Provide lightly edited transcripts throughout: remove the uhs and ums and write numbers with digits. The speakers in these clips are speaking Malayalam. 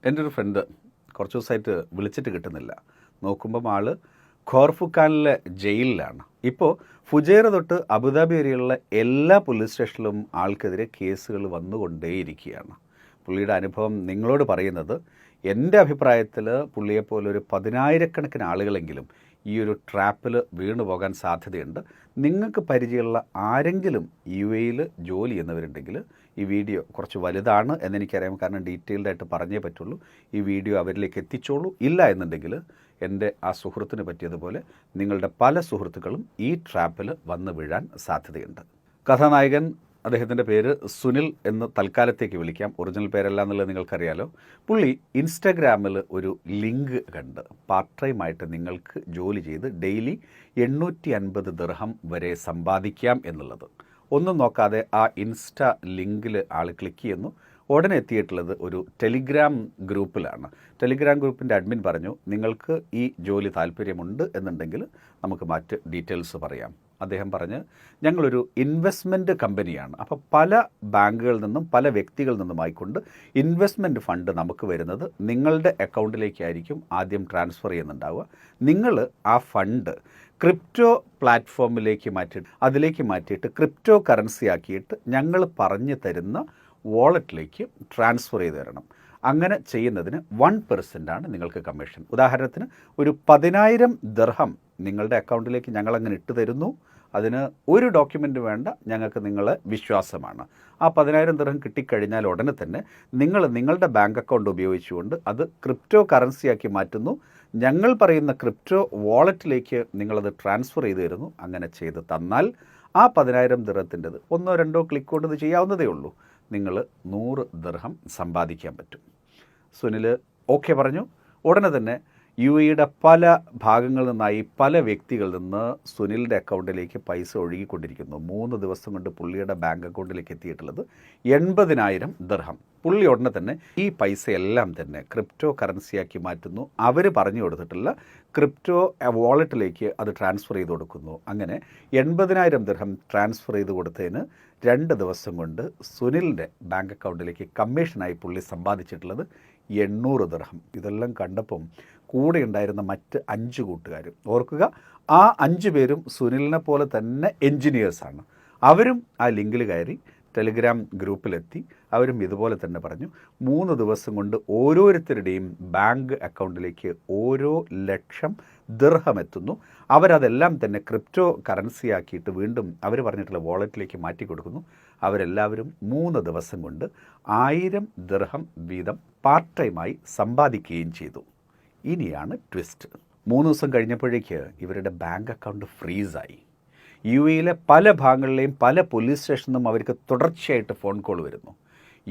എൻ്റെ ഒരു ഫ്രണ്ട് കുറച്ച് ദിവസമായിട്ട് വിളിച്ചിട്ട് കിട്ടുന്നില്ല. നോക്കുമ്പം ആൾ ഖോർഫുഖാനിലെ ജയിലിലാണ്. ഇപ്പോൾ ഫുജൈറ തൊട്ട് അബുദാബി വരെയുള്ള എല്ലാ പോലീസ് സ്റ്റേഷനിലും ആൾക്കെതിരെ കേസുകൾ വന്നുകൊണ്ടേയിരിക്കുകയാണ്. പുള്ളിയുടെ അനുഭവം നിങ്ങളോട് പറയുന്നത്, എൻ്റെ അഭിപ്രായത്തിൽ പുള്ളിയെപ്പോലെ ഒരു 10,000-കണക്കിന് ആളുകളെങ്കിലും ഈ ഒരു ട്രാപ്പിൽ വീണു പോകാൻ സാധ്യതയുണ്ട്. നിങ്ങൾക്ക് പരിചയമുള്ള ആരെങ്കിലും UAE ജോലി ചെയ്യുന്നവരുണ്ടെങ്കിൽ ഈ വീഡിയോ കുറച്ച് വലുതാണ് എന്നെനിക്കറിയാം, കാരണം ഡീറ്റെയിൽഡായിട്ട് പറഞ്ഞേ പറ്റുള്ളൂ. ഈ വീഡിയോ അവരിലേക്ക് എത്തിച്ചോളൂ. ഇല്ല എന്നുണ്ടെങ്കിൽ എൻ്റെ ആ സുഹൃത്തിന് പറ്റിയതുപോലെ നിങ്ങളുടെ പല സുഹൃത്തുക്കളും ഈ ട്രാപ്പിൽ വന്ന് വീഴാൻ സാധ്യതയുണ്ട്. കഥാനായകൻ, അദ്ദേഹത്തിൻ്റെ പേര് സുനിൽ എന്ന് തൽക്കാലത്തേക്ക് വിളിക്കാം, ഒറിജിനൽ പേരല്ല എന്നുള്ളത് നിങ്ങൾക്കറിയാലോ. പുള്ളി ഇൻസ്റ്റാഗ്രാമിൽ ഒരു ലിങ്ക് കണ്ട് പാർട്ട് ടൈമായിട്ട് നിങ്ങൾക്ക് ജോലി ചെയ്ത് ഡെയിലി 850 ദിർഹം വരെ സമ്പാദിക്കാം എന്നുള്ളത്. ഒന്നും നോക്കാതെ ആ ഇൻസ്റ്റാ ലിങ്കിൽ ആൾ ക്ലിക്ക് ചെയ്യുന്നു. ഉടനെ എത്തിയിട്ടുള്ളത് ഒരു ടെലിഗ്രാം ഗ്രൂപ്പിലാണ്. ടെലിഗ്രാം ഗ്രൂപ്പിൻ്റെ അഡ്മിൻ പറഞ്ഞു, നിങ്ങൾക്ക് ഈ ജോലി താല്പര്യമുണ്ട് എന്നുണ്ടെങ്കിൽ നമുക്ക് മറ്റ് ഡീറ്റെയിൽസ് പറയാം. അദ്ദേഹം പറഞ്ഞ്, ഞങ്ങളൊരു ഇൻവെസ്റ്റ്മെൻറ്റ് കമ്പനിയാണ്. അപ്പോൾ പല ബാങ്കുകളിൽ നിന്നും പല വ്യക്തികളിൽ നിന്നുമായിക്കൊണ്ട് ഇൻവെസ്റ്റ്മെൻറ്റ് ഫണ്ട് നമുക്ക് വരുന്നത് നിങ്ങളുടെ അക്കൗണ്ടിലേക്കായിരിക്കും ആദ്യം ട്രാൻസ്ഫർ ചെയ്യുന്നുണ്ടാവുക. നിങ്ങൾ ആ ഫണ്ട് ക്രിപ്റ്റോ പ്ലാറ്റ്ഫോമിലേക്ക് മാറ്റിയിട്ട് ക്രിപ്റ്റോ കറൻസി ആക്കിയിട്ട് ഞങ്ങൾ പറഞ്ഞു തരുന്ന വാളറ്റിലേക്ക് ട്രാൻസ്ഫർ ചെയ്ത് തരണം. അങ്ങനെ ചെയ്യുന്നതിന് 1% നിങ്ങൾക്ക് കമ്മീഷൻ. ഉദാഹരണത്തിന് ഒരു 10,000 ദിർഹം നിങ്ങളുടെ അക്കൗണ്ടിലേക്ക് ഞങ്ങളങ്ങനെ ഇട്ട് തരുന്നു. അതിന് ഒരു ഡോക്യുമെൻ്റ് വേണ്ട, ഞങ്ങൾക്ക് നിങ്ങളെ വിശ്വാസമാണ്. ആ 10,000 ദിർഹം കിട്ടിക്കഴിഞ്ഞാൽ ഉടനെ തന്നെ നിങ്ങളുടെ ബാങ്ക് അക്കൗണ്ട് ഉപയോഗിച്ചുകൊണ്ട് അത് ക്രിപ്റ്റോ കറൻസിയാക്കി മാറ്റുന്നു. ഞങ്ങൾ പറയുന്ന ക്രിപ്റ്റോ വാളറ്റിലേക്ക് നിങ്ങളത് ട്രാൻസ്ഫർ ചെയ്ത് തരുന്നു. അങ്ങനെ ചെയ്ത് തന്നാൽ ആ 10,000 ദിർഹത്തിൻ്റെത് 1-2 ക്ലിക്ക് കൊണ്ട് ഇത് ചെയ്യാവുന്നതേ ഉള്ളൂ. നിങ്ങൾ 100 ദിർഹം സമ്പാദിക്കാൻ പറ്റും. സുനിൽ ഓക്കെ പറഞ്ഞു. ഉടനെ തന്നെ UAE പല ഭാഗങ്ങളിൽ നിന്നായി പല വ്യക്തികളിൽ നിന്ന് സുനിലിൻ്റെ അക്കൗണ്ടിലേക്ക് പൈസ ഒഴുകിക്കൊണ്ടിരിക്കുന്നു. 3 ദിവസം കൊണ്ട് പുള്ളിയുടെ ബാങ്ക് അക്കൗണ്ടിലേക്ക് എത്തിയിട്ടുള്ളത് 80,000 ദിർഹം. പുള്ളി ഉടനെ തന്നെ ഈ പൈസയെല്ലാം തന്നെ ക്രിപ്റ്റോ കറൻസിയാക്കി മാറ്റുന്നു. അവർ പറഞ്ഞു കൊടുത്തിട്ടുള്ള ക്രിപ്റ്റോ വാളറ്റിലേക്ക് അത് ട്രാൻസ്ഫർ ചെയ്ത് കൊടുക്കുന്നു. അങ്ങനെ 80,000 ദിർഹം ട്രാൻസ്ഫർ ചെയ്ത് കൊടുത്തതിന് 2 ദിവസം കൊണ്ട് സുനിലിൻ്റെ ബാങ്ക് അക്കൗണ്ടിലേക്ക് കമ്മീഷനായി പുള്ളി സമ്പാദിച്ചിട്ടുള്ളത് 800 ദിർഹം. ഇതെല്ലാം കണ്ടപ്പം കൂടെ ഉണ്ടായിരുന്ന മറ്റ് 5 കൂട്ടുകാരും, ഓർക്കുക, ആ 5 പേരും സുനിലിനെ പോലെ തന്നെ എൻജിനീയേഴ്സാണ്. അവരും ആ ലിങ്കിൽ കയറി ടെലിഗ്രാം ഗ്രൂപ്പിലെത്തി. അവരും ഇതുപോലെ തന്നെ പറഞ്ഞു, 3 ദിവസം കൊണ്ട് ഓരോരുത്തരുടെയും ബാങ്ക് അക്കൗണ്ടിലേക്ക് ഓരോ 1,00,000 ദിർഹം എത്തുന്നു. അവരതെല്ലാം തന്നെ ക്രിപ്റ്റോ കറൻസിയാക്കിയിട്ട് വീണ്ടും അവർ പറഞ്ഞിട്ടുള്ള വാളറ്റിലേക്ക് മാറ്റി കൊടുക്കുന്നു. അവരെല്ലാവരും 3 ദിവസം കൊണ്ട് 1000 ദിർഹം വീതം പാർട്ട് ടൈമായി സമ്പാദിക്കുകയും ചെയ്തു. ഇനിയാണ് ട്വിസ്റ്റ്. 3 ദിവസം കഴിഞ്ഞപ്പോഴേക്ക് ഇവരുടെ ബാങ്ക് അക്കൗണ്ട് ഫ്രീസായി. UAE പല ഭാഗങ്ങളിലെയും പല പോലീസ് സ്റ്റേഷനിൽ നിന്നും അവർക്ക് തുടർച്ചയായിട്ട് ഫോൺ കോൾ വരുന്നു.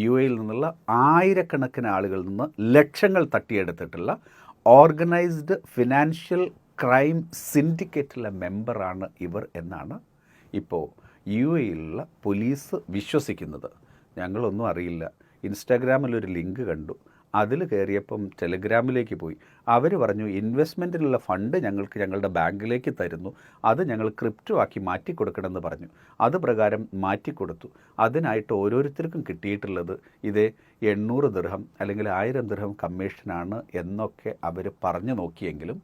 UAE നിന്നുള്ള 1000-കണക്കിന് ആളുകളിൽ നിന്ന് ലക്ഷങ്ങൾ തട്ടിയെടുത്തിട്ടുള്ള ഓർഗനൈസ്ഡ് ഫിനാൻഷ്യൽ ക്രൈം സിൻഡിക്കേറ്റിലെ മെമ്പറാണ് ഇവർ എന്നാണ് ഇപ്പോൾ UAE പോലീസ് വിശ്വസിക്കുന്നത്. ഞങ്ങളൊന്നും അറിയില്ല, ഇൻസ്റ്റാഗ്രാമിലൊരു ലിങ്ക് കണ്ടു, അതിൽ കയറിയപ്പം ടെലിഗ്രാമിലേക്ക് പോയി. അവർ പറഞ്ഞു, ഇൻവെസ്റ്റ്മെൻറ്റിനുള്ള ഫണ്ട് ഞങ്ങളുടെ ബാങ്കിലേക്ക് തരുന്നു, അത് ഞങ്ങൾ ക്രിപ്റ്റോ ആക്കി മാറ്റിക്കൊടുക്കണമെന്ന് പറഞ്ഞു. അത് പ്രകാരം മാറ്റിക്കൊടുത്തു. അതിനായിട്ട് ഓരോരുത്തർക്കും കിട്ടിയിട്ടുള്ളത് ഇതേ 800 ദിർഹം അല്ലെങ്കിൽ 1000 ദിർഹം കമ്മീഷനാണ് എന്നൊക്കെ അവർ പറഞ്ഞു നോക്കിയെങ്കിലും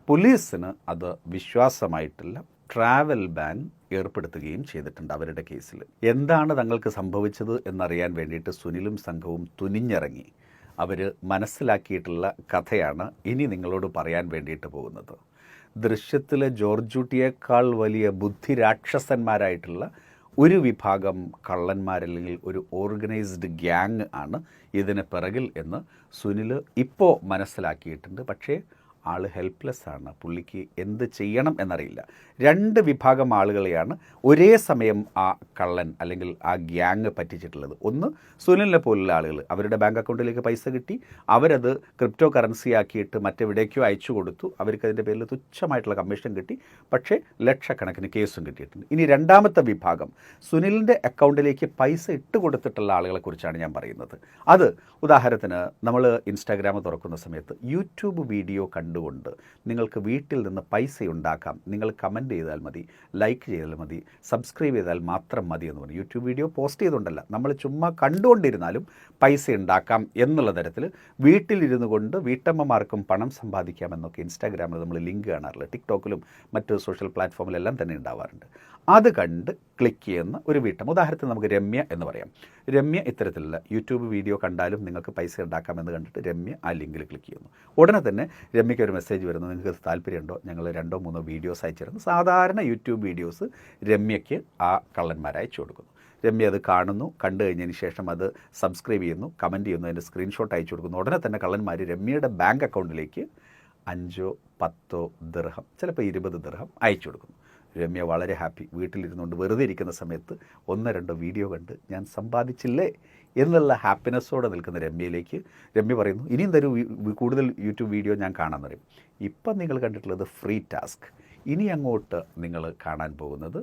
പോലീസിന് അത് വിശ്വാസമായിട്ടില്ല. ട്രാവൽ ബാൻ ഏർപ്പെടുത്തുകയും ചെയ്തിട്ടുണ്ട് അവരുടെ കേസിൽ. എന്താണ് തങ്ങൾക്ക് സംഭവിച്ചത് എന്നറിയാൻ വേണ്ടിയിട്ട് സുനിലും സംഘവും തുനിഞ്ഞിറങ്ങി. അവർ മനസ്സിലാക്കിയിട്ടുള്ള കഥയാണ് ഇനി നിങ്ങളോട് പറയാൻ വേണ്ടിയിട്ട് പോകുന്നത്. ദൃശ്യത്തിലെ ജോർജൂട്ടിയേക്കാൾ വലിയ ബുദ്ധിരാക്ഷസന്മാരായിട്ടുള്ള ഒരു വിഭാഗം കള്ളന്മാരല്ലെങ്കിൽ ഒരു ഓർഗനൈസ്ഡ് ഗ്യാങ് ആണ് ഇതിന് പിറകിൽ എന്ന് സുനിൽ ഇപ്പോൾ മനസ്സിലാക്കിയിട്ടുണ്ട്. പക്ഷേ ആൾ ഹെൽപ്ലെസ് ആണ്. പുള്ളിക്ക് എന്ത് ചെയ്യണം എന്നറിയില്ല. 2 വിഭാഗം ആളുകളെയാണ് ഒരേ സമയം ആ കള്ളൻ അല്ലെങ്കിൽ ആ ഗ്യാങ് പറ്റിച്ചിട്ടുള്ളത്. ഒന്ന്, സുനിലിനെ പോലുള്ള ആളുകൾ, അവരുടെ ബാങ്ക് അക്കൗണ്ടിലേക്ക് പൈസ കിട്ടി, അവരത് ക്രിപ്റ്റോ കറൻസി ആക്കിയിട്ട് മറ്റെവിടേക്കോ അയച്ചു കൊടുത്തു. അവർക്ക് അതിൻ്റെ പേരിൽ തുച്ഛമായിട്ടുള്ള കമ്മീഷൻ കിട്ടി, പക്ഷേ ലക്ഷക്കണക്കിന് കേസും കിട്ടിയിട്ടുണ്ട്. ഇനി രണ്ടാമത്തെ വിഭാഗം, സുനിലിൻ്റെ അക്കൗണ്ടിലേക്ക് പൈസ ഇട്ട് കൊടുത്തിട്ടുള്ള ആളുകളെക്കുറിച്ചാണ് ഞാൻ പറയുന്നത്. അത് ഉദാഹരണത്തിന് നമ്മൾ ഇൻസ്റ്റാഗ്രാം തുറക്കുന്ന സമയത്ത് യൂട്യൂബ് വീഡിയോ കണ്ടു കണ്ടുകൊണ്ട് നിങ്ങൾക്ക് വീട്ടിൽ നിന്ന് പൈസ ഉണ്ടാക്കാം. നിങ്ങൾ കമൻറ്റ് ചെയ്താൽ മതി, ലൈക്ക് ചെയ്താൽ മതി, സബ്സ്ക്രൈബ് ചെയ്താൽ മാത്രം മതി എന്ന് പറഞ്ഞു. യൂട്യൂബ് വീഡിയോ പോസ്റ്റ് ചെയ്തുകൊണ്ടല്ല, നമ്മൾ ചുമ്മാ കണ്ടുകൊണ്ടിരുന്നാലും പൈസ ഉണ്ടാക്കാം എന്നുള്ള തരത്തിൽ വീട്ടിലിരുന്നു കൊണ്ട് വീട്ടമ്മമാർക്കും പണം സമ്പാദിക്കാമെന്നൊക്കെ ഇൻസ്റ്റാഗ്രാമിൽ നമ്മൾ ലിങ്ക് കാണാറില്ല, ടിക്ടോക്കിലും മറ്റ് സോഷ്യൽ പ്ലാറ്റ്ഫോമിലെല്ലാം തന്നെ ഉണ്ടാവാറുണ്ട്. അത് കണ്ട് ക്ലിക്ക് ചെയ്യുന്ന ഒരു വീട്ടമ്മ, ഉദാഹരണത്തിന് നമുക്ക് രമ്യ എന്ന് പറയാം. രമ്യ ഇത്തരത്തിലുള്ള യൂട്യൂബ് വീഡിയോ കണ്ടാലും നിങ്ങൾക്ക് പൈസ ഉണ്ടാക്കാമെന്ന് കണ്ടിട്ട് രമ്യ ആ ലിങ്കിൽ ക്ലിക്ക് ചെയ്യുന്നു. ഉടനെ തന്നെ രമ്യയ്ക്ക് ഒരു മെസ്സേജ് വരുന്നു, നിങ്ങൾക്ക് താല്പര്യമുണ്ടോ, ഞങ്ങൾ 2-3 വീഡിയോസ് അയച്ചിരുന്നു. സാധാരണ യൂട്യൂബ് വീഡിയോസ് രമ്യയ്ക്ക് ആ കള്ളന്മാർ അയച്ചു കൊടുക്കുന്നു. രമ്യ അത് കാണുന്നു, കണ്ടു കഴിഞ്ഞതിന് ശേഷം അത് സബ്സ്ക്രൈബ് ചെയ്യുന്നു, കമൻറ്റ് ചെയ്യുന്നു, അതിൻ്റെ സ്ക്രീൻഷോട്ട് അയച്ചു കൊടുക്കുന്നു. ഉടനെ തന്നെ കള്ളന്മാർ രമ്യയുടെ ബാങ്ക് അക്കൗണ്ടിലേക്ക് 5-10 ദിർഹം, ചിലപ്പോൾ 20 ദിർഹം അയച്ചു കൊടുക്കുന്നു. രമ്യ വളരെ ഹാപ്പി. വീട്ടിലിരുന്നുകൊണ്ട് വെറുതെ ഇരിക്കുന്ന സമയത്ത് 1-2 വീഡിയോ കണ്ട് ഞാൻ സമ്പാദിച്ചില്ലേ എന്നുള്ള ഹാപ്പിനെസ്സോടെ നിൽക്കുന്ന രമ്യയിലേക്ക് രമ്യ പറയുന്നു, ഇനിയും തരൂ കൂടുതൽ യൂട്യൂബ് വീഡിയോ ഞാൻ കാണാൻ പറയും. ഇപ്പം നിങ്ങൾ കണ്ടിട്ടുള്ളത് ഫ്രീ ടാസ്ക്. ഇനി അങ്ങോട്ട് നിങ്ങൾ കാണാൻ പോകുന്നത്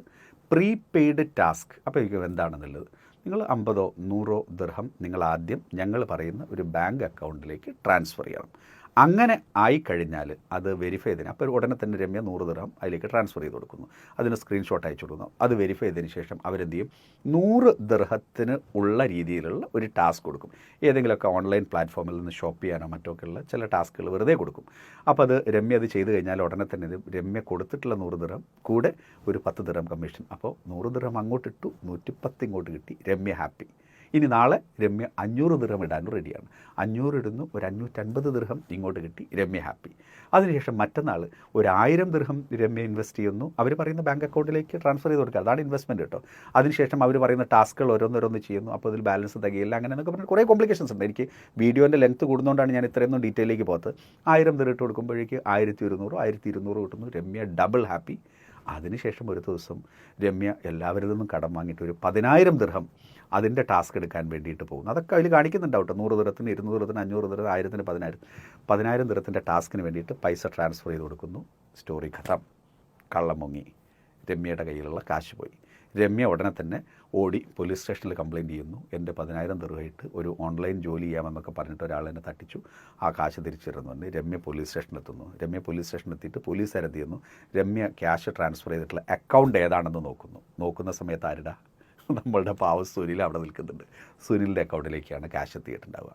പ്രീപെയ്ഡ് ടാസ്ക്. അപ്പോൾ എനിക്ക് എന്താണെന്നുള്ളത്, നിങ്ങൾ 50-100 ദിർഹം നിങ്ങൾ ആദ്യം ഞങ്ങൾ പറയുന്ന ഒരു ബാങ്ക് അക്കൗണ്ടിലേക്ക് ട്രാൻസ്ഫർ ചെയ്യണം. അങ്ങനെ ആയിക്കഴിഞ്ഞാൽ അത് വെരിഫൈ ചെയ്തതിന് അപ്പോൾ ഉടനെ തന്നെ രമ്യ 100 ദിർഹം അതിലേക്ക് ട്രാൻസ്ഫർ ചെയ്ത് കൊടുക്കുന്നു. അതിന് സ്ക്രീൻഷോട്ട് അയച്ചു കൊടുക്കുന്നു. അത് വെരിഫൈ ചെയ്തതിന് ശേഷം അവരെന്ത് ചെയ്യും, 100 ദിർഹത്തിന് ഉള്ള രീതിയിലുള്ള ഒരു ടാസ്ക് കൊടുക്കും. ഏതെങ്കിലുമൊക്കെ ഓൺലൈൻ പ്ലാറ്റ്ഫോമിൽ നിന്ന് ഷോപ്പ് ചെയ്യാനോ മറ്റൊക്കെയുള്ള ചില ടാസ്കുകൾ വെറുതെ കൊടുക്കും. അപ്പോൾ അത് രമ്യ അത് ചെയ്ത് കഴിഞ്ഞാൽ ഉടനെ തന്നെ രമ്യ കൊടുത്തിട്ടുള്ള 100 ദിർഹം കൂടെ ഒരു 10 ദിർഹം കമ്മീഷൻ. അപ്പോൾ 100 ദിർഹം അങ്ങോട്ടിട്ടു, 110 ഇങ്ങോട്ട് കിട്ടി, രമ്യ ഹാപ്പി. ഇനി നാളെ രമ്യ 500 ദിർഹം ഇടാനും റെഡിയാണ്. 500 ഇടുന്നു, ഒരു 550 ദിർഹം ഇങ്ങോട്ട് കിട്ടി, രമ്യ ഹാപ്പി. അതിനുശേഷം മറ്റന്നാൾ ഒരു 1000 ദിർഹം രമ്യ ഇൻവെസ്റ്റ് ചെയ്യുന്നു. അവർ പറയുന്ന ബാങ്ക് അക്കൗണ്ടിലേക്ക് ട്രാൻസ്ഫർ ചെയ്ത് കൊടുക്കുക, അതാണ് ഇൻവെസ്റ്റ്മെൻറ്റ് കേട്ടോ. അതിനുശേഷം അവർ പറയുന്ന ടാസ്കുകൾ ഓരോന്നോരോന്ന് ചെയ്യുന്നു. അപ്പോൾ അതിൽ ബാലൻസ് തികയില്ല, അങ്ങനെ എന്നൊക്കെ പറഞ്ഞാൽ കുറേ കോംപ്ലിക്കേഷൻസ് ഉണ്ട്. എനിക്ക് വീഡിയോൻ്റെ ലെങ്ത്ത് കൂടുന്നതുകൊണ്ടാണ് ഞാൻ ഇത്രയൊന്നും ഡീറ്റെയിലേക്ക് പോകത്ത്. 1000 ദിർഹം ഇട്ട് കൊടുക്കുമ്പോഴേക്ക് 1200 കിട്ടുന്നു, രമ്യ ഡബിൾ ഹാപ്പി. അതിനുശേഷം ഒരു ദിവസം രമ്യ എല്ലാവരിൽ നിന്നും കടം വാങ്ങിയിട്ട് ഒരു 10,000 ദിർഹം അതിൻ്റെ ടാസ്ക് എടുക്കാൻ വേണ്ടിയിട്ട് പോകുന്നു. അതൊക്കെ അതിൽ കാണിക്കുന്നുണ്ടാവും കേട്ടോ. 100 ദിർഹത്തിന്, 200 ദിർഹത്തിന്, 500 ദിർഹം, 1000-ന് 10,000 ദിർഹത്തിൻ്റെ ടാസ്കിന് വേണ്ടിയിട്ട് പൈസ ട്രാൻസ്ഫർ ചെയ്ത് കൊടുക്കുന്നു. സ്റ്റോറി ഖത്തം. കള്ളം മുങ്ങി, രമ്യയുടെ കയ്യിലുള്ള കാശ് പോയി. രമ്യ ഉടനെ തന്നെ ഓടി പോലീസ് സ്റ്റേഷനിൽ കംപ്ലയിൻറ്റ് ചെയ്യുന്നു. എൻ്റെ 10,000 ദിർഹമായിട്ട് ഒരു ഓൺലൈൻ ജോലി ചെയ്യാമെന്നൊക്കെ പറഞ്ഞിട്ട് ഒരാൾ എന്നെ തട്ടിച്ചു, ആ കാശ് തിരിച്ചിരുന്നുണ്ട്. രമ്യ പോലീസ് സ്റ്റേഷനിലെത്തുന്നു. രമ്യ പോലീസ് സ്റ്റേഷനിലെത്തിയിട്ട് പോലീസുകാരെന്ത് ചെയ്യുന്നു, രമ്യ ക്യാഷ് ട്രാൻസ്ഫർ ചെയ്തിട്ടുള്ള അക്കൗണ്ട് ഏതാണെന്ന് നോക്കുന്ന സമയത്ത് ആരുടെ, നമ്മളുടെ പാവ സുനിൽ അവിടെ നിൽക്കുന്നുണ്ട്. സുനിലിൻ്റെ അക്കൗണ്ടിലേക്കാണ് ക്യാഷ് എത്തിയിട്ടുണ്ടാവുക.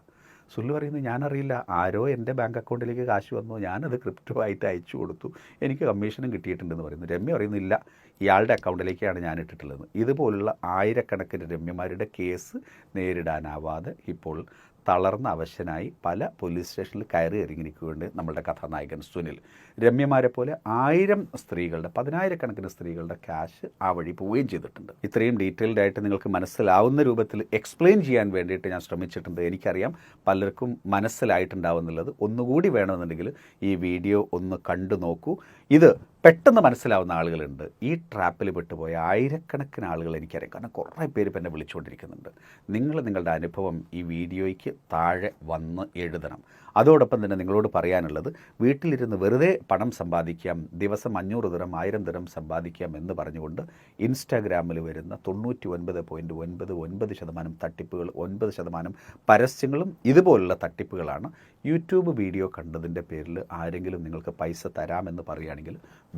സുനിൽ പറയുന്നത്, ഞാനറിയില്ല, ആരോ എൻ്റെ ബാങ്ക് അക്കൗണ്ടിലേക്ക് കാശ് വന്നു, ഞാനത് ക്രിപ്റ്റോ ആയിട്ട് അയച്ചു കൊടുത്തു, എനിക്ക് കമ്മീഷനും കിട്ടിയിട്ടുണ്ടെന്ന് പറയുന്നു. രമ്യ പറയുന്നില്ല, ഇയാളുടെ അക്കൗണ്ടിലേക്കാണ് ഞാൻ ഇട്ടിട്ടുള്ളത്. ഇതുപോലുള്ള ആയിരക്കണക്കിന് രമ്യമാരുടെ കേസ് നേരിടാനാവാതെ ഇപ്പോൾ തളർന്ന അവശനായി പല പോലീസ് സ്റ്റേഷനിൽ കയറി ഇറങ്ങിയിരിക്കുകയുണ്ട് നമ്മളുടെ കഥാനായകൻ സുനിൽ. രമ്യമാരെ പോലെ 1000 സ്ത്രീകളുടെ, 10,000-കണക്കിന് സ്ത്രീകളുടെ ക്യാഷ് ആ വഴി പോവുകയും ചെയ്തിട്ടുണ്ട്. ഇത്രയും ഡീറ്റെയിൽഡ് ആയിട്ട് നിങ്ങൾക്ക് മനസ്സിലാവുന്ന രൂപത്തിൽ എക്സ്പ്ലെയിൻ ചെയ്യാൻ വേണ്ടിയിട്ട് ഞാൻ ശ്രമിച്ചിട്ടുണ്ട്. എനിക്കറിയാം പലർക്കും മനസ്സിലായിട്ടുണ്ടാവുന്നുള്ളത്. ഒന്നുകൂടി വേണമെന്നുണ്ടെങ്കിൽ ഈ വീഡിയോ ഒന്ന് കണ്ടു നോക്കൂ. ഇത് പെട്ടെന്ന് മനസ്സിലാവുന്ന ആളുകളുണ്ട്. ഈ ട്രാപ്പിൽ പെട്ടുപോയ ആയിരക്കണക്കിന് ആളുകൾ എനിക്കറിയാം. കാരണം കുറേ പേര് ഇപ്പം എന്നെ വിളിച്ചുകൊണ്ടിരിക്കുന്നുണ്ട്. നിങ്ങളുടെ അനുഭവം ഈ വീഡിയോയ്ക്ക് താഴെ വന്ന് എഴുതണം. അതോടൊപ്പം തന്നെ നിങ്ങളോട് പറയാനുള്ളത്, വീട്ടിലിരുന്ന് വെറുതെ പണം സമ്പാദിക്കാം, ദിവസം 500 ദിർഹം 1000 ദിർഹം സമ്പാദിക്കാം എന്ന് പറഞ്ഞുകൊണ്ട് ഇൻസ്റ്റാഗ്രാമിൽ വരുന്ന 99.99% തട്ടിപ്പുകൾ, 9% പരസ്യങ്ങളും ഇതുപോലുള്ള തട്ടിപ്പുകളാണ്. യൂട്യൂബ് വീഡിയോ കണ്ടതിൻ്റെ പേരിൽ ആരെങ്കിലും നിങ്ങൾക്ക് പൈസ തരാമെന്ന് പറയുകയാണെങ്കിൽ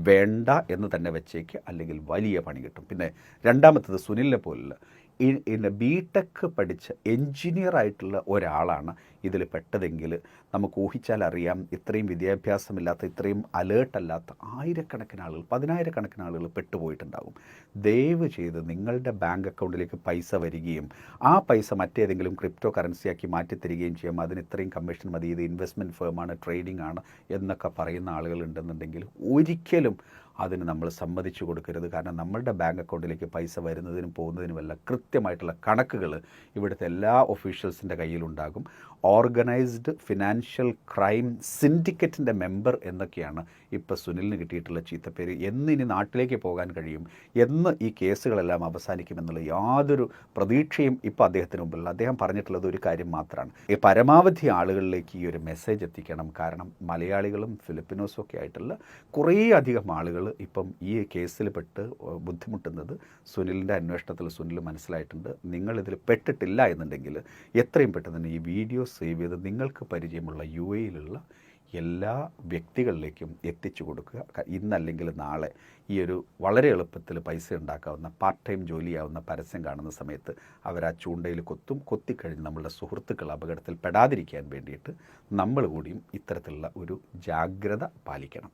വേണ്ട എന്ന് തന്നെ വെച്ചേക്ക്, അല്ലെങ്കിൽ വലിയ പണി കിട്ടും. പിന്നെ രണ്ടാമത്തത്, സുനിലിനെ പോലുള്ള ബിടെക് പഠിച്ച എൻജിനീയർ ആയിട്ടുള്ള ഒരാളാണ് ഇതിൽ പെട്ടതെങ്കിൽ നമുക്ക് ഊഹിച്ചാൽ അറിയാം, ഇത്രയും വിദ്യാഭ്യാസമില്ലാത്ത, ഇത്രയും അലേർട്ടല്ലാത്ത ആയിരക്കണക്കിന് ആളുകൾ, 10,000-കണക്കിന് ആളുകൾ പെട്ടുപോയിട്ടുണ്ടാകും. ദയവ് ചെയ്ത് നിങ്ങളുടെ ബാങ്ക് അക്കൗണ്ടിലേക്ക് പൈസ വരികയും ആ പൈസ മറ്റേതെങ്കിലും ക്രിപ്റ്റോ കറൻസിയാക്കി മാറ്റിത്തരികയും ചെയ്യും. അതിന് ഇത്രയും കമ്മീഷൻ മതി, ഇത് ഇൻവെസ്റ്റ്മെൻറ്റ് ഫേമാണ്, ട്രേഡിംഗ് ആണ് എന്നൊക്കെ പറയുന്ന ആളുകളുണ്ടെന്നുണ്ടെങ്കിൽ ഒരിക്കലും അതിന് നമ്മൾ സമ്മതിച്ചു കൊടുക്കരുത്. കാരണം നമ്മളുടെ ബാങ്ക് അക്കൗണ്ടിലേക്ക് പൈസ വരുന്നതിനും പോകുന്നതിനുമല്ല കൃത്യമായിട്ടുള്ള കണക്കുകൾ ഇവിടുത്തെ എല്ലാ ഒഫീഷ്യൽസിൻ്റെ കയ്യിലുണ്ടാകും. ഓർഗനൈസ്ഡ് ഫിനാൻഷ്യൽ ക്രൈം സിൻഡിക്കേറ്റിൻ്റെ മെമ്പർ എന്നൊക്കെയാണ് ഇപ്പോൾ സുനിലിന് കിട്ടിയിട്ടുള്ള ചീത്തപ്പേര്. എന്നിനി നാട്ടിലേക്ക് പോകാൻ കഴിയും, എന്ന് ഈ കേസുകളെല്ലാം അവസാനിക്കുമെന്നുള്ള യാതൊരു പ്രതീക്ഷയും ഇപ്പോൾ അദ്ദേഹത്തിന് മുമ്പിലുള്ള. അദ്ദേഹം പറഞ്ഞിട്ടുള്ളത് ഒരു കാര്യം മാത്രമാണ്, ഈ പരമാവധി ആളുകളിലേക്ക് ഈ ഒരു മെസ്സേജ് എത്തിക്കണം. കാരണം മലയാളികളും ഫിലിപ്പിനോസും ഒക്കെ ആയിട്ടുള്ള കുറേ അധികം ആളുകൾ ഇപ്പം ഈ കേസിൽ പെട്ട് ബുദ്ധിമുട്ടുന്നത് സുനിലിൻ്റെ അന്വേഷണത്തിൽ സുനിൽ മനസ്സിലായിട്ടുണ്ട്. നിങ്ങളിതിൽ പെട്ടിട്ടില്ല എന്നുണ്ടെങ്കിൽ എത്രയും പെട്ടെന്ന് തന്നെ ഈ വീഡിയോ സേവ് ചെയ്ത് നിങ്ങൾക്ക് പരിചയമുള്ള UAE-യിലുള്ള എല്ലാ വ്യക്തികളിലേക്കും എത്തിച്ചു കൊടുക്കുക. ഇന്നല്ലെങ്കിൽ നാളെ ഈ ഒരു വളരെ എളുപ്പത്തിൽ പൈസ ഉണ്ടാക്കാവുന്ന പാർട്ട് ടൈം ജോലിയാവുന്ന പരസ്യം കാണുന്ന സമയത്ത് അവർ ആ ചൂണ്ടയിൽ കൊത്തിക്കഴിഞ്ഞ് നമ്മളുടെ സുഹൃത്തുക്കൾ അപകടത്തിൽ പെടാതിരിക്കാൻ വേണ്ടിയിട്ട് നമ്മൾ കൂടിയും ഇത്തരത്തിലുള്ള ഒരു ജാഗ്രത പാലിക്കണം.